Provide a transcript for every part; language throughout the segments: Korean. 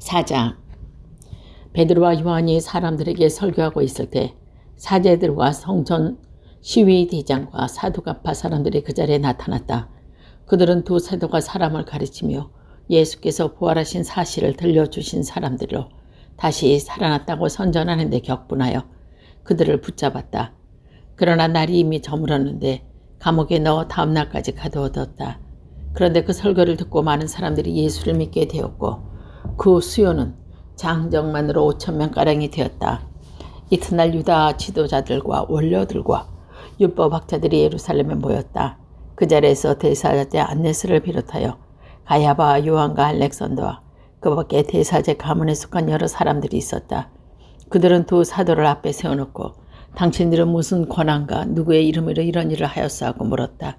4장. 베드로와 요한이 사람들에게 설교하고 있을 때 사제들과 성전 시위 대장과 사두가파 사람들이 그 자리에 나타났다. 그들은 두 사도가 사람을 가르치며 예수께서 부활하신 사실을 들려주신 사람들로 다시 살아났다고 선전하는 데 격분하여 그들을 붙잡았다. 그러나 날이 이미 저물었는데 감옥에 넣어 다음 날까지 가두어뒀다. 그런데 그 설교를 듣고 많은 사람들이 예수를 믿게 되었고 그 수요는 장정만으로 5,000명가량이 되었다. 이튿날 유다 지도자들과 원로들과 율법학자들이 예루살렘에 모였다. 그 자리에서 대사제 안네스를 비롯하여 가야바, 요한과 알렉산더와 그 밖에 대사제 가문에 속한 여러 사람들이 있었다. 그들은 두 사도를 앞에 세워놓고 당신들은 무슨 권한과 누구의 이름으로 이런 일을 하였어 하고 물었다.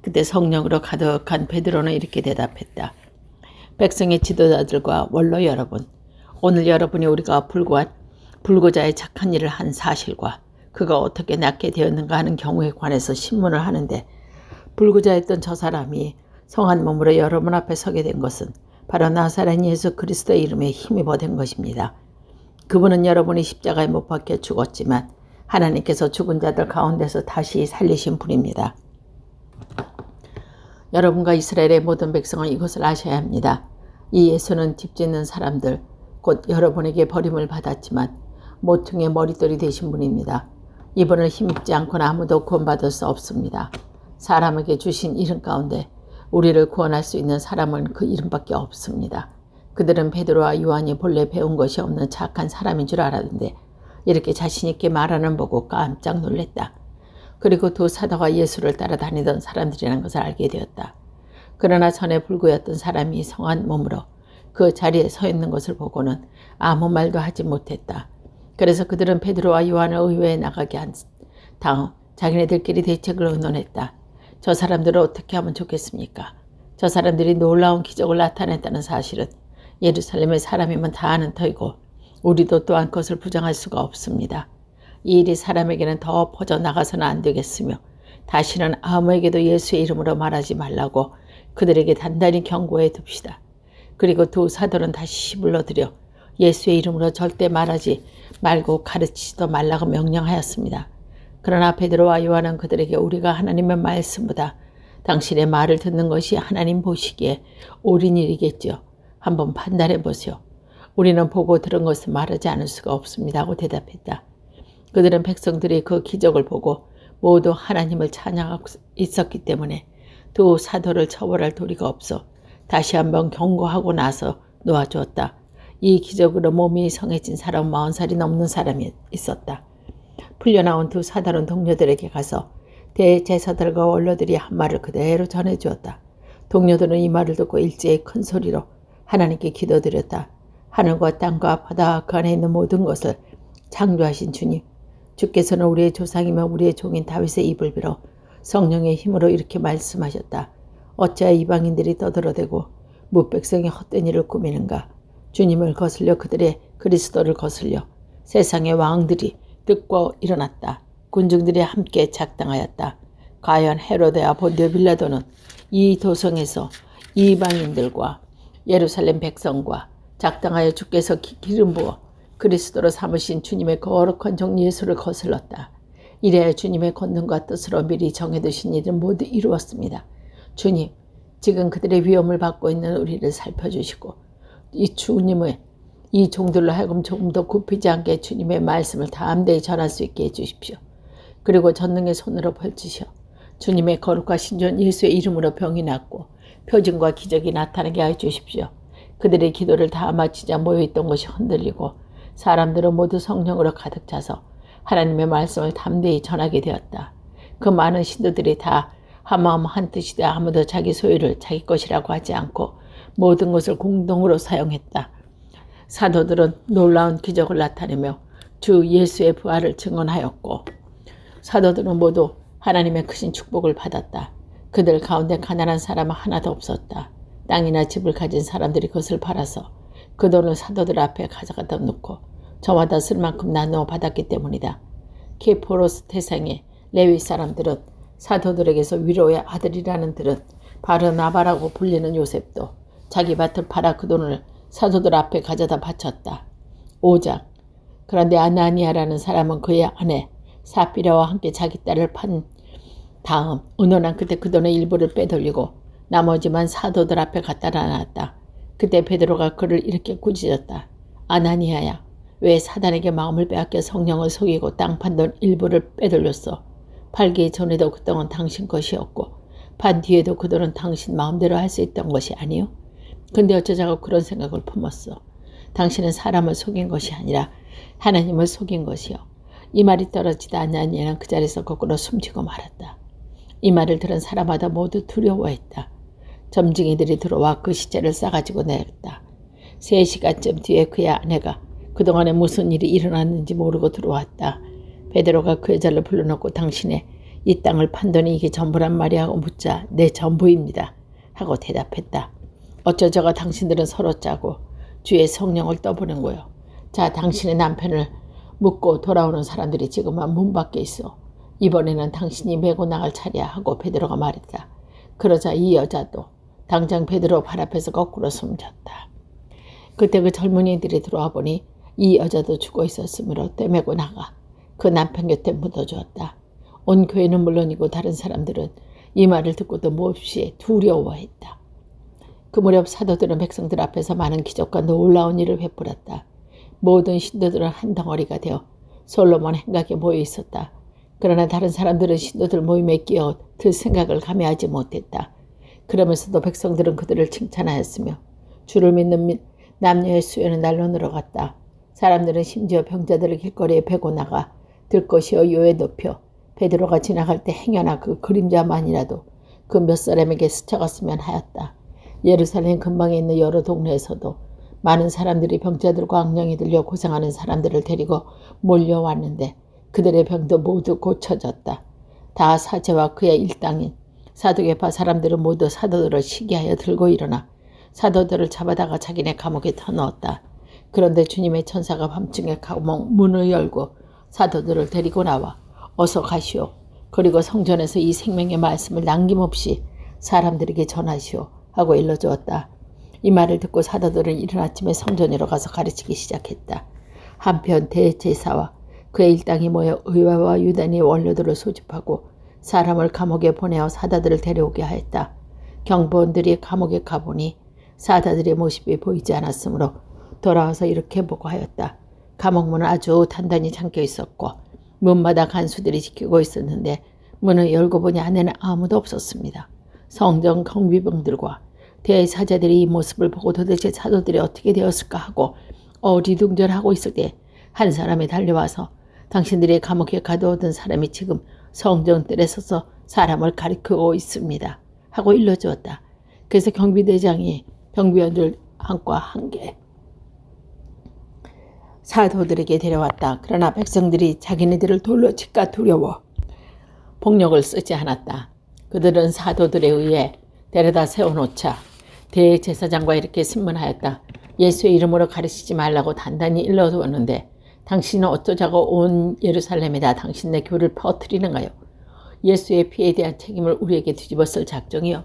그때 성령으로 가득한 베드로는 이렇게 대답했다. 백성의 지도자들과 원로 여러분, 오늘 여러분이 우리가 불구자의 착한 일을 한 사실과 그가 어떻게 낫게 되었는가 하는 경우에 관해서 신문을 하는데 불구자였던 저 사람이 성한 몸으로 여러분 앞에 서게 된 것은 바로 나사렛 예수 그리스도의 이름에 힘입어 된 것입니다. 그분은 여러분이 십자가에 못 박혀 죽었지만 하나님께서 죽은 자들 가운데서 다시 살리신 분입니다. 여러분과 이스라엘의 모든 백성은 이것을 아셔야 합니다. 이 예수는 집짓는 사람들, 곧 여러분에게 버림을 받았지만 모퉁이의 머릿돌이 되신 분입니다. 이분을 힘입지 않고는 아무도 구원받을 수 없습니다. 사람에게 주신 이름 가운데 우리를 구원할 수 있는 사람은 그 이름밖에 없습니다. 그들은 베드로와 요한이 본래 배운 것이 없는 착한 사람인 줄 알았는데 이렇게 자신 있게 말하는 보고 깜짝 놀랐다. 그리고 두 사도가 예수를 따라다니던 사람들이라는 것을 알게 되었다. 그러나 전에 불구였던 사람이 성한 몸으로 그 자리에 서 있는 것을 보고는 아무 말도 하지 못했다. 그래서 그들은 베드로와 요한을 의회에 나가게 한 다음 자기네들끼리 대책을 의논했다. 저 사람들을 어떻게 하면 좋겠습니까? 저 사람들이 놀라운 기적을 나타냈다는 사실은 예루살렘의 사람이면 다 아는 터이고 우리도 또한 그것을 부정할 수가 없습니다. 이 일이 사람에게는 더 퍼져나가서는 안 되겠으며 다시는 아무에게도 예수의 이름으로 말하지 말라고 그들에게 단단히 경고해 둡시다. 그리고 두 사도는 다시 불러들여 예수의 이름으로 절대 말하지 말고 가르치지도 말라고 명령하였습니다. 그러나 베드로와 요한은 그들에게 우리가 하나님의 말씀보다 당신의 말을 듣는 것이 하나님 보시기에 옳은 일이겠죠. 한번 판단해 보세요. 우리는 보고 들은 것을 말하지 않을 수가 없습니다 하고 대답했다. 그들은 백성들이 그 기적을 보고 모두 하나님을 찬양하고 있었기 때문에 두 사도를 처벌할 도리가 없어 다시 한번 경고하고 나서 놓아주었다. 이 기적으로 몸이 성해진 사람 40살이 넘는 사람이 있었다. 풀려나온 두 사도는 동료들에게 가서 대제사들과 원로들이 한 말을 그대로 전해주었다. 동료들은 이 말을 듣고 일제히 큰 소리로 하나님께 기도드렸다. 하늘과 땅과 바다 그 안에 있는 모든 것을 창조하신 주님, 주께서는 우리의 조상이며 우리의 종인 다윗의 입을 빌어 성령의 힘으로 이렇게 말씀하셨다. 어찌하여 이방인들이 떠들어대고 무백성이 헛된 일을 꾸미는가. 주님을 거슬려 그들의 그리스도를 거슬려 세상의 왕들이 듣고 일어났다. 군중들이 함께 작당하였다. 과연 헤로데와 본디오 빌라도는 이 도성에서 이방인들과 예루살렘 백성과 작당하여 주께서 기름 부어 그리스도로 삼으신 주님의 거룩한 종 예수를 거슬렀다. 이래야 주님의 권능과 뜻으로 미리 정해두신 일을 모두 이루었습니다. 주님, 지금 그들의 위험을 받고 있는 우리를 살펴주시고 이 주님의 이 종들로 하여금 조금 더 굽히지 않게 주님의 말씀을 담대히 전할 수 있게 해주십시오. 그리고 전능의 손으로 펼치셔 주님의 거룩하신 종 예수의 이름으로 병이 낫고 표징과 기적이 나타나게 해주십시오. 그들의 기도를 다 마치자 모여있던 것이 흔들리고 사람들은 모두 성령으로 가득 차서 하나님의 말씀을 담대히 전하게 되었다. 그 많은 신도들이 다 한마음 한뜻이 되어 아무도 자기 소유를 자기 것이라고 하지 않고 모든 것을 공동으로 사용했다. 사도들은 놀라운 기적을 나타내며 주 예수의 부활을 증언하였고 사도들은 모두 하나님의 크신 축복을 받았다. 그들 가운데 가난한 사람은 하나도 없었다. 땅이나 집을 가진 사람들이 그것을 팔아서 그 돈을 사도들 앞에 가져가다 놓고 저마다 쓸 만큼 나누어 받았기 때문이다. 키포로스 태생의 레위 사람들은 사도들에게서 위로의 아들이라는 들은 바르나바라고 불리는 요셉도 자기 밭을 팔아 그 돈을 사도들 앞에 가져다 바쳤다. 5장. 그런데 아나니아라는 사람은 그의 아내 사피라와 함께 자기 딸을 판 다음 은혼한 그때 그 돈의 일부를 빼돌리고 나머지만 사도들 앞에 갖다 놨다. 그때 베드로가 그를 이렇게 꾸짖었다. 아나니아야, 왜 사단에게 마음을 빼앗겨 성령을 속이고 땅 판 돈 일부를 빼돌렸어? 팔기 전에도 그 돈은 당신 것이었고 판 뒤에도 그 돈은 당신 마음대로 할 수 있던 것이 아니요? 근데 어쩌자고 그런 생각을 품었어? 당신은 사람을 속인 것이 아니라 하나님을 속인 것이요. 이 말이 떨어지다 아나니아는 그 자리에서 거꾸로 숨지고 말았다. 이 말을 들은 사람마다 모두 두려워했다. 점쟁이들이 들어와 그 시체를 싸가지고 내렸다. 3시간쯤 뒤에 그의 아내가 그동안에 무슨 일이 일어났는지 모르고 들어왔다. 베드로가 그 여자를 불러놓고 당신의 이 땅을 판 돈이 이게 전부란 말이야 하고 묻자 네 전부입니다 하고 대답했다. 어쩌저가 당신들은 서로 짜고 주의 성령을 떠보는 거요. 자, 당신의 남편을 묻고 돌아오는 사람들이 지금은 문 밖에 있어. 이번에는 당신이 메고 나갈 차례야 하고 베드로가 말했다. 그러자 이 여자도 당장 베드로 발 앞에서 거꾸로 숨졌다. 그때 그 젊은이들이 들어와 보니 이 여자도 죽어 있었으므로 떼매고 나가 그 남편 곁에 묻어주었다. 온 교회는 물론이고 다른 사람들은 이 말을 듣고도 몹시 두려워했다. 그 무렵 사도들은 백성들 앞에서 많은 기적과 놀라운 일을 베풀었다. 모든 신도들은 한 덩어리가 되어 솔로몬 행각에 모여 있었다. 그러나 다른 사람들은 신도들 모임에 끼어 들 생각을 감해하지 못했다. 그러면서도 백성들은 그들을 칭찬하였으며 주를 믿는 남녀의 수요는 날로 늘어갔다. 사람들은 심지어 병자들을 길거리에 베고 나가 들것이여 요에 높여 베드로가 지나갈 때 행여나 그 그림자만이라도 그 몇 사람에게 스쳐갔으면 하였다. 예루살렘 근방에 있는 여러 동네에서도 많은 사람들이 병자들과 악령이 들려 고생하는 사람들을 데리고 몰려왔는데 그들의 병도 모두 고쳐졌다. 다 사제와 그의 일당인 사두개파 사람들은 모두 사도들을 시기하여 들고 일어나 사도들을 잡아다가 자기네 감옥에 터넣었다. 그런데 주님의 천사가 밤중에 감옥 문을 열고 사도들을 데리고 나와 어서 가시오. 그리고 성전에서 이 생명의 말씀을 남김없이 사람들에게 전하시오 하고 일러주었다. 이 말을 듣고 사도들은 이른 아침에 성전으로 가서 가르치기 시작했다. 한편 대제사와 그의 일당이 모여 의회와 유다인의 원로들을 소집하고 사람을 감옥에 보내어 사다들을 데려오게 하였다. 경보원들이 감옥에 가보니 사다들의 모습이 보이지 않았으므로 돌아와서 이렇게 보고하였다. 감옥문은 아주 단단히 잠겨 있었고 문마다 간수들이 지키고 있었는데 문을 열고 보니 안에는 아무도 없었습니다. 성전 경비병들과 대사자들이 이 모습을 보고 도대체 사도들이 어떻게 되었을까 하고 어리둥절하고 있을 때 한 사람이 달려와서 당신들이 감옥에 가두어둔 사람이 지금 성전뜰에 서서 사람을 가리키고 있습니다 하고 일러주었다. 그래서 경비대장이 경비원들 한과 한개 사도들에게 데려왔다. 그러나 백성들이 자기네들을 돌로 치까 두려워 폭력을 쓰지 않았다. 그들은 사도들에 의해 데려다 세워놓자 대제사장과 이렇게 신문하였다. 예수의 이름으로 가르치지 말라고 단단히 일러두었는데 당신은 어쩌자고 온 예루살렘에다 당신네 교를 퍼뜨리는가요? 예수의 피에 대한 책임을 우리에게 뒤집어 쓸 작정이요.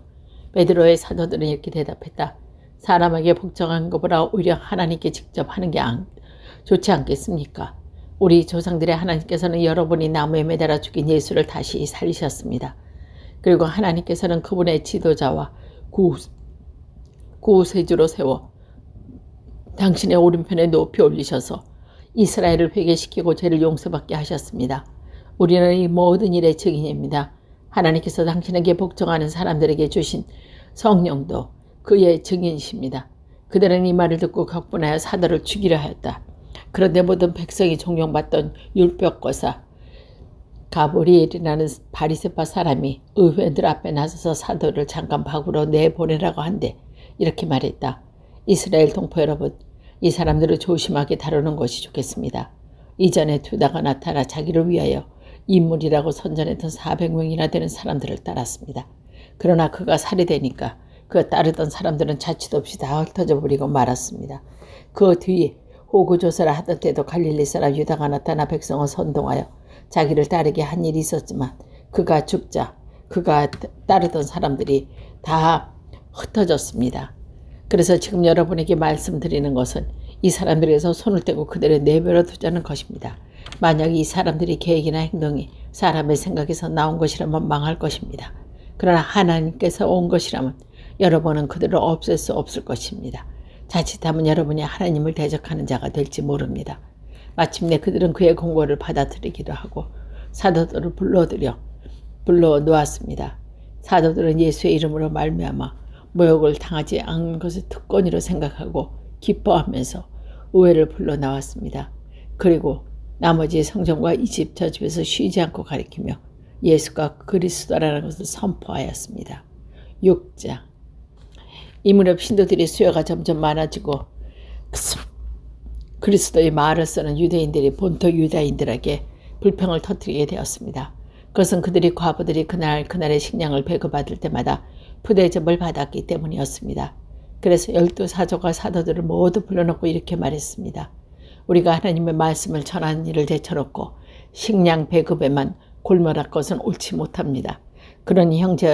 베드로의 사도들은 이렇게 대답했다. 사람에게 복종한 것보다 오히려 하나님께 직접 하는 게 좋지 않겠습니까? 우리 조상들의 하나님께서는 여러분이 나무에 매달아 죽인 예수를 다시 살리셨습니다. 그리고 하나님께서는 그분의 지도자와 구세주로 세워 당신의 오른편에 높이 올리셔서 이스라엘을 회개시키고 죄를 용서받게 하셨습니다. 우리는 이 모든 일의 증인입니다. 하나님께서 당신에게 복종하는 사람들에게 주신 성령도 그의 증인이십니다. 그들은 이 말을 듣고 격분하여 사도를 죽이려 하였다. 그런데 모든 백성이 존경받던 율법거사 가브리엘이라는 바리새파 사람이 의회들 앞에 나서서 사도를 잠깐 밖으로 내보내라고 한데 이렇게 말했다. 이스라엘 동포 여러분, 이 사람들을 조심하게 다루는 것이 좋겠습니다. 이전에 두다가 나타나 자기를 위하여 인물이라고 선전했던 400명이나 되는 사람들을 따랐습니다. 그러나 그가 살해되니까 그 따르던 사람들은 자취도 없이 다 흩어져 버리고 말았습니다. 그 뒤에 호구조사를 하던 때도 갈릴리 사람 유다가 나타나 백성을 선동하여 자기를 따르게 한 일이 있었지만 그가 죽자 그가 따르던 사람들이 다 흩어졌습니다. 그래서 지금 여러분에게 말씀드리는 것은 이 사람들에게서 손을 떼고 그들의 내버려 두자는 것입니다. 만약 이 사람들이 계획이나 행동이 사람의 생각에서 나온 것이라면 망할 것입니다. 그러나 하나님께서 온 것이라면 여러분은 그들을 없앨 수 없을 것입니다. 자칫하면 여러분이 하나님을 대적하는 자가 될지 모릅니다. 마침내 그들은 그의 공고를 받아들이기도 하고 사도들을 불러 놓았습니다. 사도들은 예수의 이름으로 말미암아 모욕을 당하지 않은 것을 특권이로 생각하고 기뻐하면서 의회를 불러 나왔습니다. 그리고 나머지 성전과 이 집 저 집에서 쉬지 않고 가리키며 예수가 그리스도라는 것을 선포하였습니다. 6장. 이 무렵 신도들의 수요가 점점 많아지고 그리스도의 말을 쓰는 유대인들이 본토 유다인들에게 불평을 터뜨리게 되었습니다. 그것은 그들이 과부들이 그날의 식량을 배급받을 때마다 부대접을 받았기 때문이었습니다. 그래서 12사도가 사도들을 모두 불러놓고 이렇게 말했습니다. 우리가 하나님의 말씀을 전하는 일을 제쳐놓고 식량 배급에만 골몰할 것은 옳지 못합니다. 그러니 형제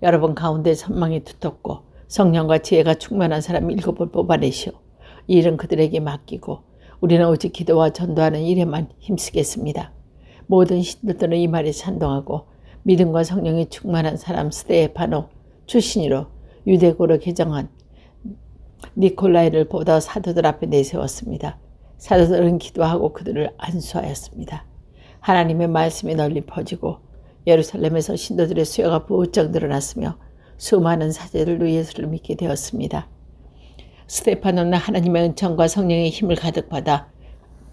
여러분 가운데 선망이 두텁고 성령과 지혜가 충만한 사람 7을 뽑아내시오. 이 일은 그들에게 맡기고 우리는 오직 기도와 전도하는 일에만 힘쓰겠습니다. 모든 신도들은 이 말에 찬동하고 믿음과 성령이 충만한 사람 스데파노 출신으로 유대고로 개정한 니콜라이를 보다 사도들 앞에 내세웠습니다. 사도들은 기도하고 그들을 안수하였습니다. 하나님의 말씀이 널리 퍼지고 예루살렘에서 신도들의 수요가 부쩍 늘어났으며 수많은 사제들도 예수를 믿게 되었습니다. 스데파노는 하나님의 은총과 성령의 힘을 가득 받아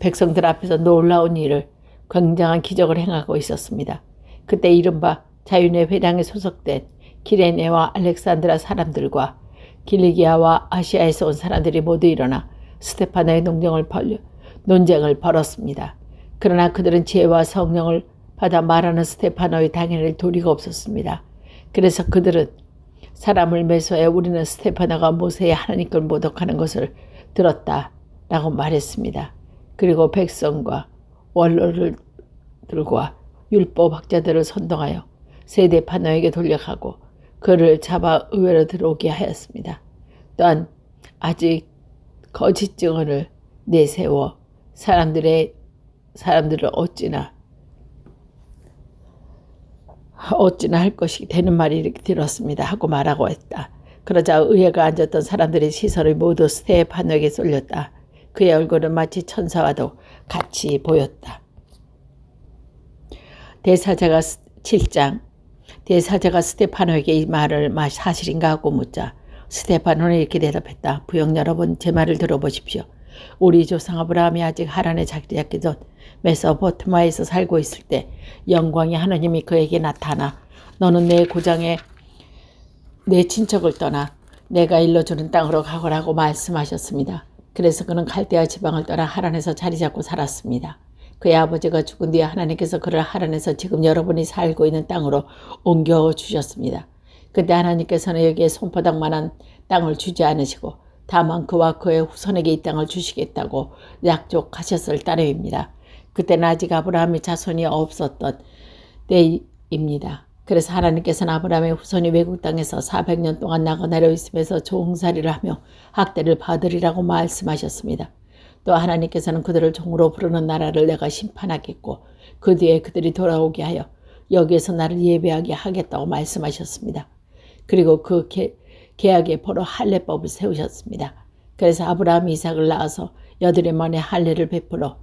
백성들 앞에서 놀라운 일을 굉장한 기적을 행하고 있었습니다. 그때 이른바 자윤의 회당에 소속된 기레네와 알렉산드라 사람들과 길리기아와 아시아에서 온 사람들이 모두 일어나 스데파노의 논쟁을 벌였습니다. 그러나 그들은 지혜와 성령을 받아 말하는 스데파노의 당연을 도리가 없었습니다. 그래서 그들은 사람을 매수하여 우리는 스데파노가 모세의 하나님께 모독하는 것을 들었다라고 말했습니다. 그리고 백성과 원로들과 율법학자들을 선동하여 스데파노에게 돌려가고 그를 잡아 의회로 들어오게 하였습니다. 또한 아직 거짓 증언을 내세워 사람들을 어찌나 할 것이 되는 말이 이렇게 들었습니다 하고 말하고 했다. 그러자 의회가 앉았던 사람들의 시선이 모두 스데파노에게 쏠렸다. 그의 얼굴은 마치 천사와도 같이 보였다. 대사자가 7장. 대사자가 스데파노에게 이 말을 사실인가 하고 묻자 스데파노는 이렇게 대답했다. 부영 여러분, 제 말을 들어보십시오. 우리 조상 아브라함이 아직 하란에 자기 잡기 전 메소포타미아에서 살고 있을 때 영광의 하나님이 그에게 나타나 너는 내 고장에 내 친척을 떠나 내가 일러주는 땅으로 가거라고 말씀하셨습니다. 그래서 그는 갈대아 지방을 떠나 하란에서 자리 잡고 살았습니다. 그의 아버지가 죽은 뒤에 하나님께서 그를 하란에서 지금 여러분이 살고 있는 땅으로 옮겨주셨습니다. 그때 하나님께서는 여기에 손바닥만한 땅을 주지 않으시고 다만 그와 그의 후손에게 이 땅을 주시겠다고 약속하셨을 따름입니다. 그때는 아직 아브라함의 자손이 없었던 때입니다. 그래서 하나님께서는 아브라함의 후손이 외국 땅에서 400년 동안 나고내려 있으면서 종살이를 하며 학대를 받으리라고 말씀하셨습니다. 또 하나님께서는 그들을 종으로 부르는 나라를 내가 심판하겠고 그 뒤에 그들이 돌아오게 하여 여기에서 나를 예배하게 하겠다고 말씀하셨습니다. 그리고 그 계약의 포로 할례법을 세우셨습니다. 그래서 아브라함이 이삭을 낳아서 여드레 만에 할례를 베풀어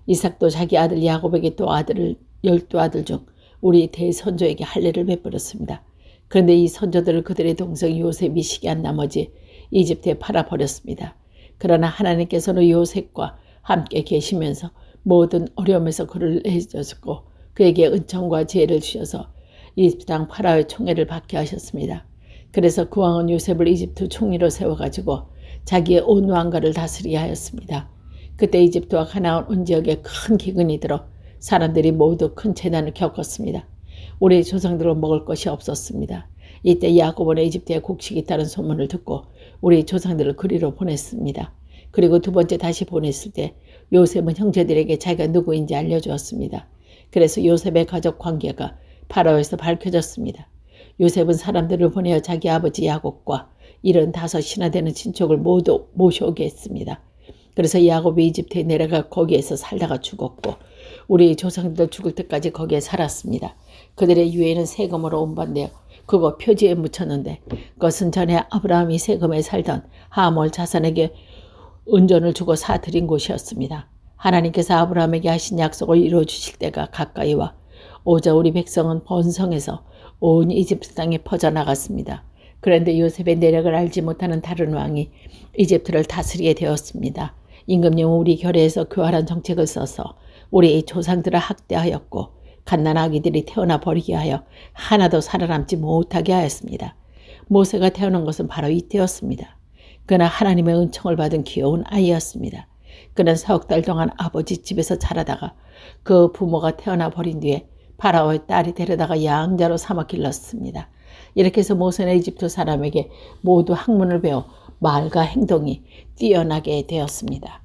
이삭도 자기 아들 야곱에게 또 12아들 중 우리 대선조에게 할례를 베풀었습니다. 그런데 이 선조들을 그들의 동생 요셉이 시기한 나머지 이집트에 팔아버렸습니다. 그러나 하나님께서는 요셉과 함께 계시면서 모든 어려움에서 그를 내주셨고 그에게 은총과 지혜를 주셔서 이집트 땅 파라오의 총애를 받게 하셨습니다. 그래서 그 왕은 요셉을 이집트 총리로 세워가지고 자기의 온 왕가를 다스리게 하였습니다. 그때 이집트와 가나안 온 지역에 큰 기근이 들어 사람들이 모두 큰 재난을 겪었습니다. 우리 조상들은 먹을 것이 없었습니다. 이때 야곱은 이집트에 곡식이 있다는 소문을 듣고 우리 조상들을 그리로 보냈습니다. 그리고 두 번째 다시 보냈을 때 요셉은 형제들에게 자기가 누구인지 알려주었습니다. 그래서 요셉의 가족 관계가 파라오에서 밝혀졌습니다. 요셉은 사람들을 보내어 자기 아버지 야곱과 75이나 되는 친척을 모두 모셔오게 했습니다. 그래서 야곱이 이집트에 내려가 거기에서 살다가 죽었고 우리 조상들 죽을 때까지 거기에 살았습니다. 그들의 유해는 세금으로 운반되어 그거 표지에 묻혔는데 그것은 전에 아브라함이 세금에 살던 하몰 자손에게 은전을 주고 사들인 곳이었습니다. 하나님께서 아브라함에게 하신 약속을 이루어 주실 때가 가까이 와 오자 우리 백성은 번성해서 온 이집트 땅에 퍼져나갔습니다. 그런데 요셉의 내력을 알지 못하는 다른 왕이 이집트를 다스리게 되었습니다. 임금님은 우리 결의에서 교활한 정책을 써서 우리 조상들을 학대하였고 갓난 아기들이 태어나 버리게 하여 하나도 살아남지 못하게 하였습니다. 모세가 태어난 것은 바로 이때였습니다. 그는 하나님의 은총을 받은 귀여운 아이였습니다. 그는 4달 동안 아버지 집에서 자라다가 그 부모가 태어나 버린 뒤에 파라오의 딸이 데려다가 양자로 삼아 길렀습니다. 이렇게 해서 모세는 이집트 사람에게 모두 학문을 배워 말과 행동이 뛰어나게 되었습니다.